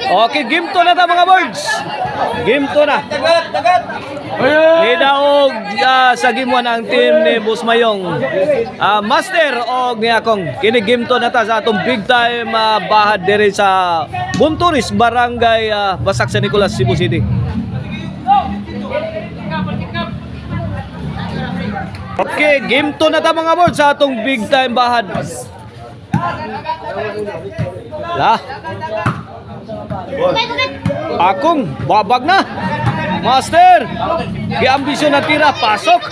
Okay, game 2 na ta mga birds. Game 2 na. Nidaog sa game 1 ang team ni Boss Mayong. Master o ni akong kini game 2 na ta sa atong big time bahad diri sa Bunturis, Barangay Basak San Nicolas, Cebu City. Okay, game 2 na ta mga birds sa atong big time bahad. Lah. Akong babag na. Master. Giambisyon na tira, pasok.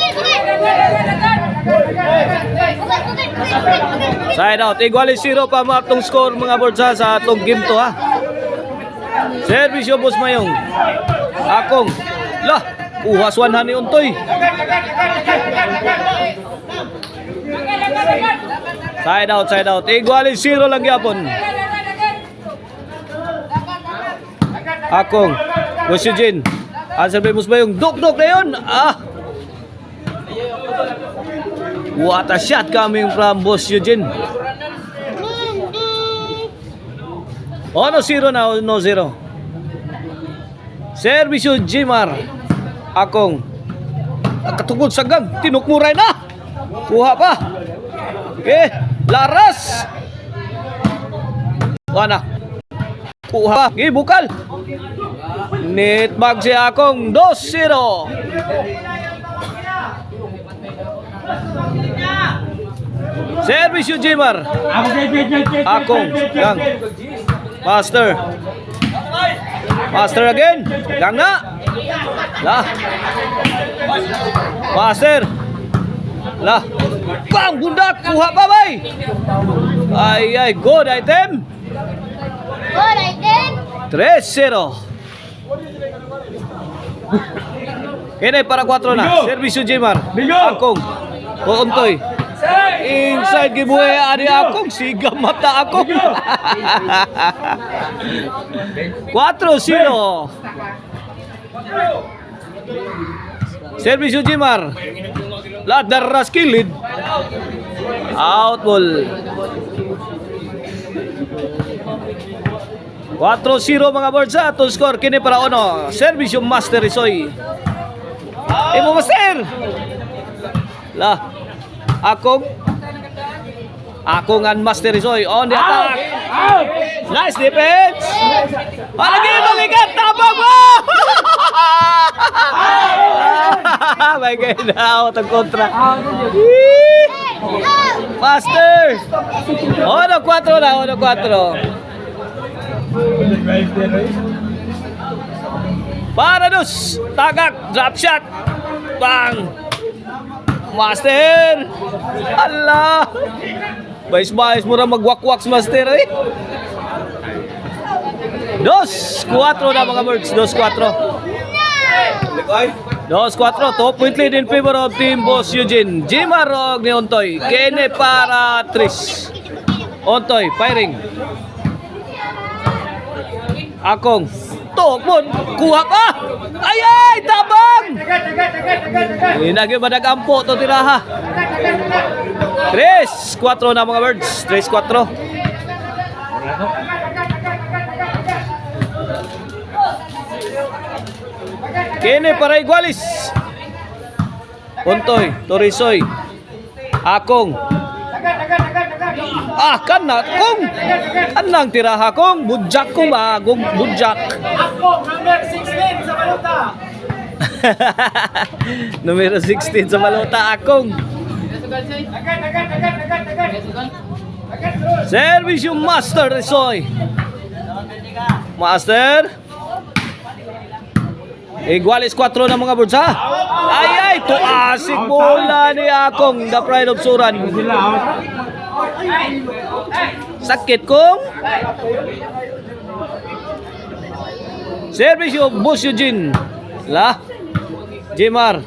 Side out. Iguali 0 pa matong score mga birds sa atong game 2 ha. Service Boss Mayong. Akong. Lah, uhaswan ni Untoy. Side out, side out. Iguali 0 lang yapon. Akong Boss Eugene. Answer by Boss Mayong. Duk-duk na yun. What a shot coming from Boss Eugene. No 0 na, no 0. Servisyo Jimar. Akong katungkol sa gang. Tinukmuray na. Kuha pa. Okay. Laras. Wana. Kuha. Okay, bukal. Net bag si Akong 2-0. Service yung Jimar. Akong gang. Master. Master again. Gang na. Lah. Master. Lah. Bang bundak. Kuha pa bay. Ay good item. Good item. 3-0. Kini para 4 na. Servisyo Jimar. Akong. Untoy. Inside giveaway ani Akong. Siga mata Akong. 4-0. Servisyo Jimar. Ladaras kilid. Out ball. 4-0 mga birds sa atong score. Kini para ono. Servisyo Master Isoy. Imo Master. Lah. Akong. Akong and Master Isoy on the attack. Nice defense. Lagi balikan tabang mo. My God, out ang kontra. Master. Ono 4 na, ono 4. Para dos, tagak, drop shot. Bang. Master. Allah. Bais-bais mura magwak-wak si Master eh. 2-4 na mga birds, 2-4. 2-4, 2 point lead in favor of team Boss Eugene. Jimar og ni Untoy. Kene para 3. Untoy, firing. Akong. Tokmon. Kuha pa. Ay, tabang. Inagi madagampo to tiraha. 3-4 na mga birds. 3-4. Kene para igualis. Untoy, Torisoy. Akong. Kana kong. Anang tiraha kong. Budjak kong bagong budjak. Akong, number 16 sa baluta. Numero 16 sa baluta. Akong. Service yung Master Torisoy. Master. Igualis 4 na mga birds ha. Ay, tuasik bola ni Akong. The pride of Suran. Sakit kong. Service yung Boss Eugene. Lah. Jimar.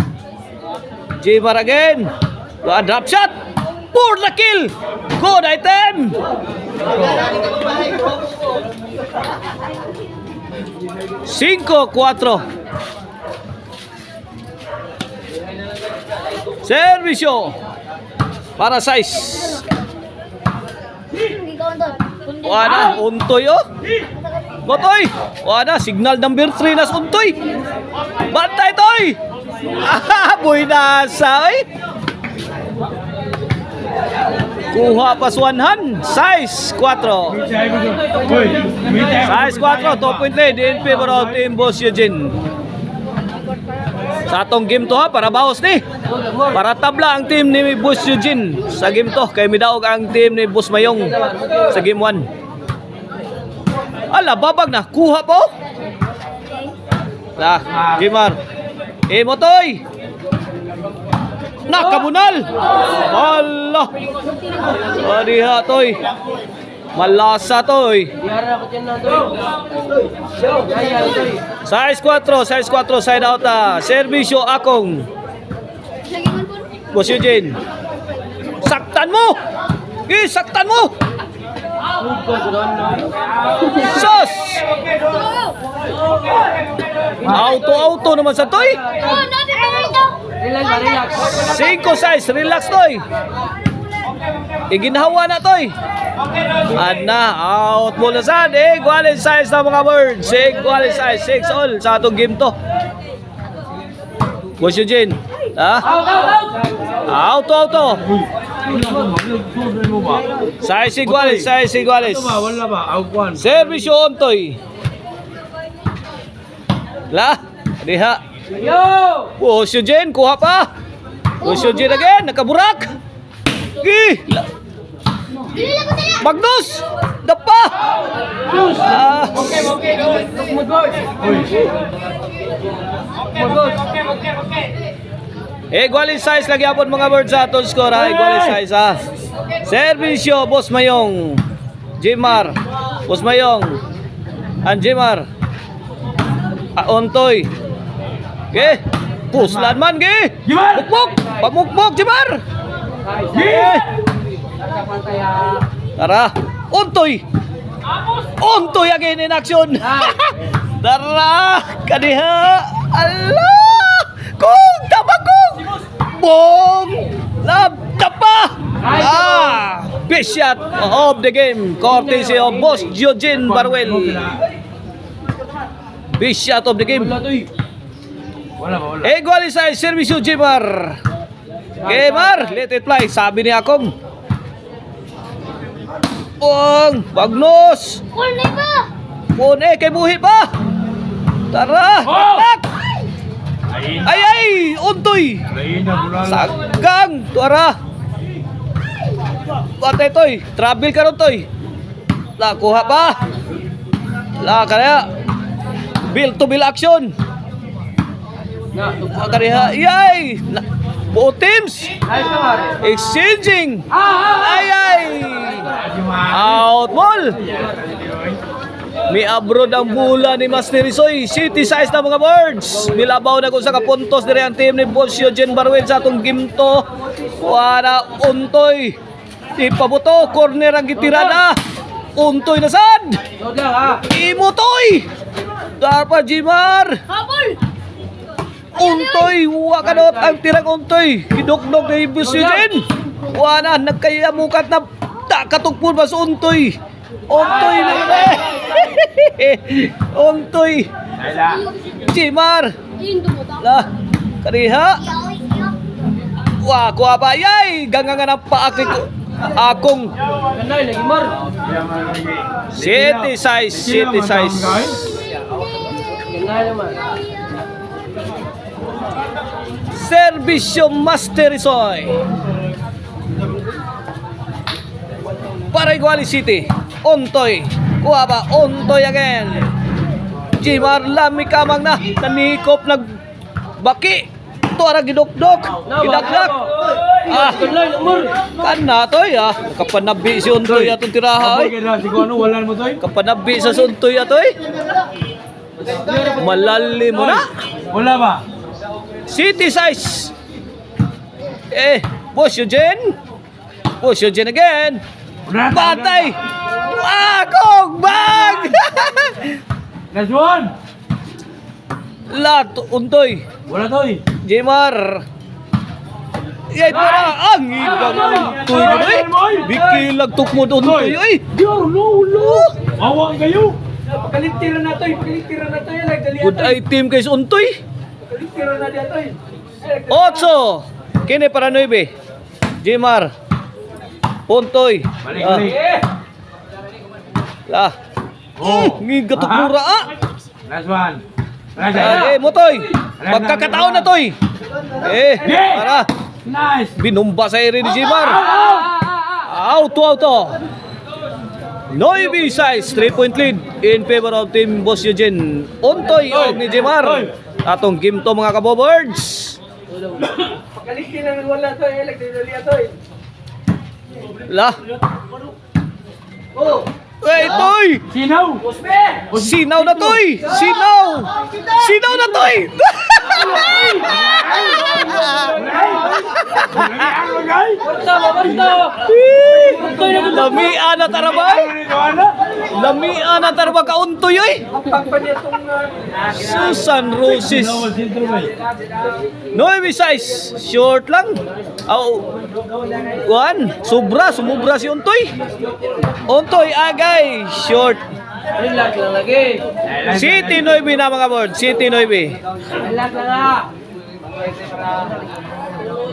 Jimar again. Drop shot. For the kill. Good item. Cinco, 4. Servisyo para 6. Wala, untoy oh. Motoy. Wala, signal number 3 na sa untoy. Bantay toy. Boy nasa oy. Kuha pas 100, size 4. Size 4, 2.3, DNP para Team Boss Eugene. Sa atong game to ha, para bawas ni. Para tabla ang team ni Boss Eugene sa game to. Kay midaog ang team ni Boss Mayong sa game 1. Ala, babag na. Kuha po. Jimar. Motoy. Nakabunal. Allah. Adiha toy. Malasa toy. Size 4, side out Servisyo akong. Boss Eugene. Saktan mo. Saktan mo. Sos. Auto naman sa toy. Oh, natin na ito. 5 size, relax toy. Iginhawa na toy. Ana, out mo na sad. Equal size na mga birds. Equal size, 6 all sa atong game to. Boss Eugene. Auto. Size iguales. Wala ba? Augwan. Servisyo on toy. Diha. Boss Eugene, kuha pa. Boss Eugene again, nakaburak. Magnus, dapa. Equal size lagi apon mga birds sa atong score ha. Equal size ha. Servisyo, Boss Mayong. Jimar. Boss Mayong. Jimar. Ontoy. Okay. Puslan man, ge. Mukmuk. Pamukmuk, Jimar. Tara. Ontoy. Ontoy again in action. Tara. Kadiha. Allah. Kung tabakong. Boom. Tapa. Best shot of the game. Courtesy of Boss Eugene Baruel. Best shot of the game. Wala. Equal size, Servisyo Jimar. Kemar, let it fly. Sabi ni akong. Bagnos. Kulay pa. Kay buhi pa. Tara. Tak. Ay, untoy. Sagang, tara. Patay toy, travel ka ron toy. Kuha pa. Kaya. Bill to bill action. Kariha. Yay! Both teams. Exchanging. Ay. Out ball. May abroad ang bula ni Master Risoy. City size na mga birds. Milabaw na kung sa kapuntos dire ang team ni Boss Eugene Baruel sa atong gimto. Wala untoy. Ipabuto, corner ang gitirada. Untoy na sad. Imutoy. Darpa Jimar. Habol. Untoy, wakanot ang tirang untoy. Kidukdok ni Boss Eugene. Wala, nagkayamukat na katugpon ba sa untoy. Untoy na yun Untoy. Jimar. Kariha. Kuha pa. Yay! Gangangan ang paakit ko. Akong. City size. Servisyo Master Risoy. Para Iguali City. Untoy. Kuha ba? Untoy again. Jimar lami kamang na. Nanikop nagbaki. Tuara gidokdok. Gidaglak. Kana toy kapanabi si Untoy atong tiraha. Kapanabi sa Untoy atoy. Malalim mo na. Wala ba? City size. Boss Eugene. Boss Eugene again. Patay. Kong bag. Last one. Untoy. Wala to Jimar. Yay, para ang ibang Untoy. Bikilag tukmod Untoy. Yo, no. Awang kayo. Pagkalintiran na to, pagkalintiran na to, nagdali Good item kay Untoy. Pagkalintiran na dito. 8. Kini para 9. Jimar. Untoy. Balik, Ah, balik. lah. Oh. Gigatok mura ah. Last one. Last Eh, one. Motoy. Magkakataon na toy. Para Nice. binumba sa area ni Jimar. Auto. Noibi size 3-point lead in favor of team Boss Eugene. Untoy og ni Jimar. Atong game to mga kabobirds. Pagkalintiran wala to, nagdali to. Lah. Hey, toy. Sinaw. Sinaw na toy. Sinaw na toy. Lamian na tarabay. Lamian na tarabay ka untoy oy. Susan Roses. Noemi size short lang. Sumubra si Untoy. Untoy agay short. City Noemi na mga board. City Noemi.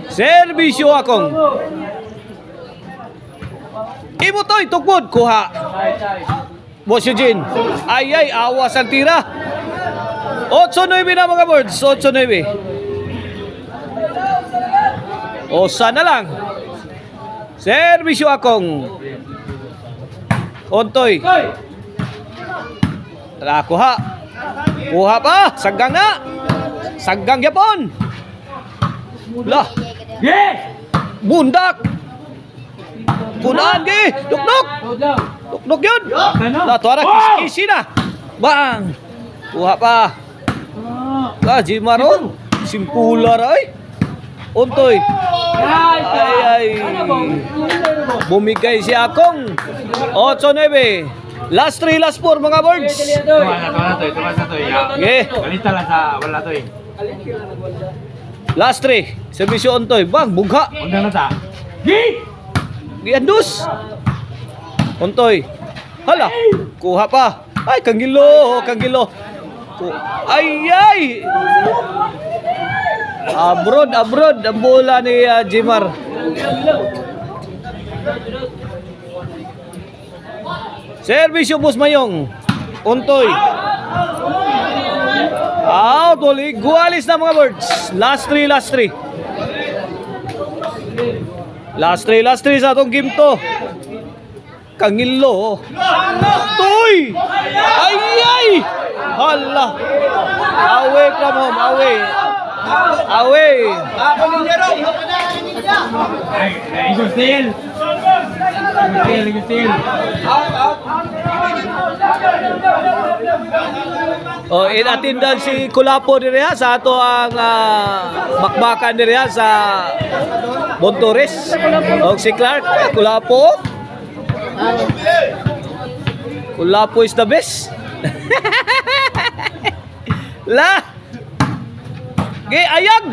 Servisyo akong. Imo toy tukbod kuha. Boss Eugene. Ay awas ang tira. 8-9 na mga boards. 8-9. O sana lang. Servisyo akong. Ontoy. Tara, kuha. Kuha pa. Saggang na. Saggang yapon. Lah. Yes. Bundak. Punaan gi. Dukduk. Dukduk yun. Lah, tuara kisi na. Bang. Kuha pa. Ah, Jimaron. Simpular ay. Untoy. Ay. Bumigay si Akong. 8-9. Last 3, last 4 mga birds. Tuwa na to. Okay. Balita lang sa wala to eh. Last 3. Servisyo Untoy. Bang, bugha. Undang na ta. Gi! Giandus. Untoy. Hala. Kuha pa. Ay, kanggilo. Ay. Abroad ang bola ni Jimar. Servisyo Boss Mayong. Untoy. Tuloy. Gualis na mga birds. Last 3. Last 3 sa atong game to. Kangilo. Toy! Ay! Hala. Away from home. Away. Ay, Igustil. In attendance si Kulapo diri sa ato ang bakbakan diri sa Montores. O si Clark Kulapo. Kulapo is the best. La. Gi ayag.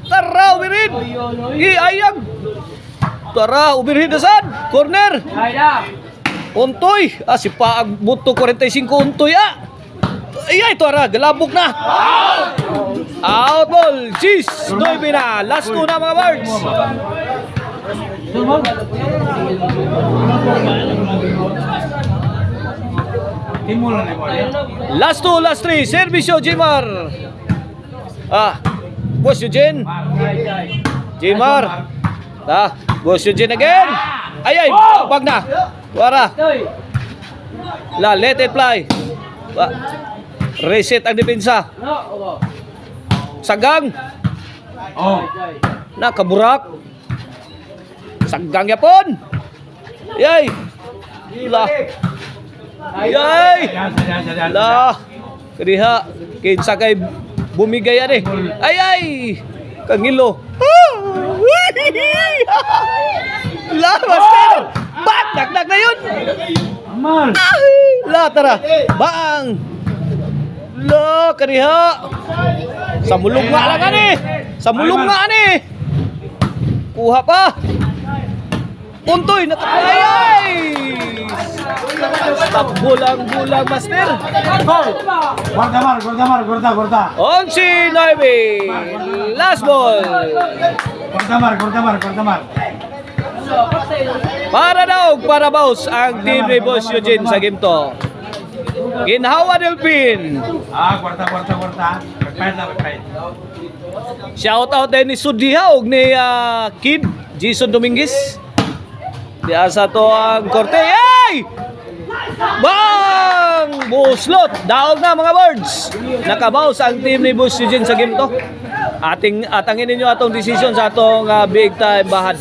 Tara ubirin. Gi ayag. Tara ubirin na sad. Corner. Untoy. Si Paag buto 45 Untoy Ay, tara, galabog na. Out ball. Cheese. 9 na. Last 2 na mga birds. Last 2, last 3. Servisyo Jimar. Boss Eugene. Jimar. Boss Eugene again. Ay, bag na. Wara. Let it fly. Reset ang depensa. Sagang. Nakaburak. Sagang yapon. Yay. Lah. Yay. Lah. Kadiha. Kinsa kay bumigay ani. Ay. Kangilo. Lah, master. Dagdag na yun. Amal. La, tara. Bang. La, kaniha. Sa mulong nga lang ani. Kuha pa. Untoy, nakapayay! Stop bulang-bulang, master. Corta. 11-9. Last ball. Corta mar. Para boss ang team ni Boss Eugene sa game to. Ginhawa Delphin. Corta. Magpahit. Shout out din ni Sudihaw ni Kid Jason Dominguez. Diya sa to ang korte. Ay! Bang! Buslot! Daog na mga birds! Nakabaws ang team ni Boss Eugene sa game to. Atangin ninyo atong decision sa atong big time bahad.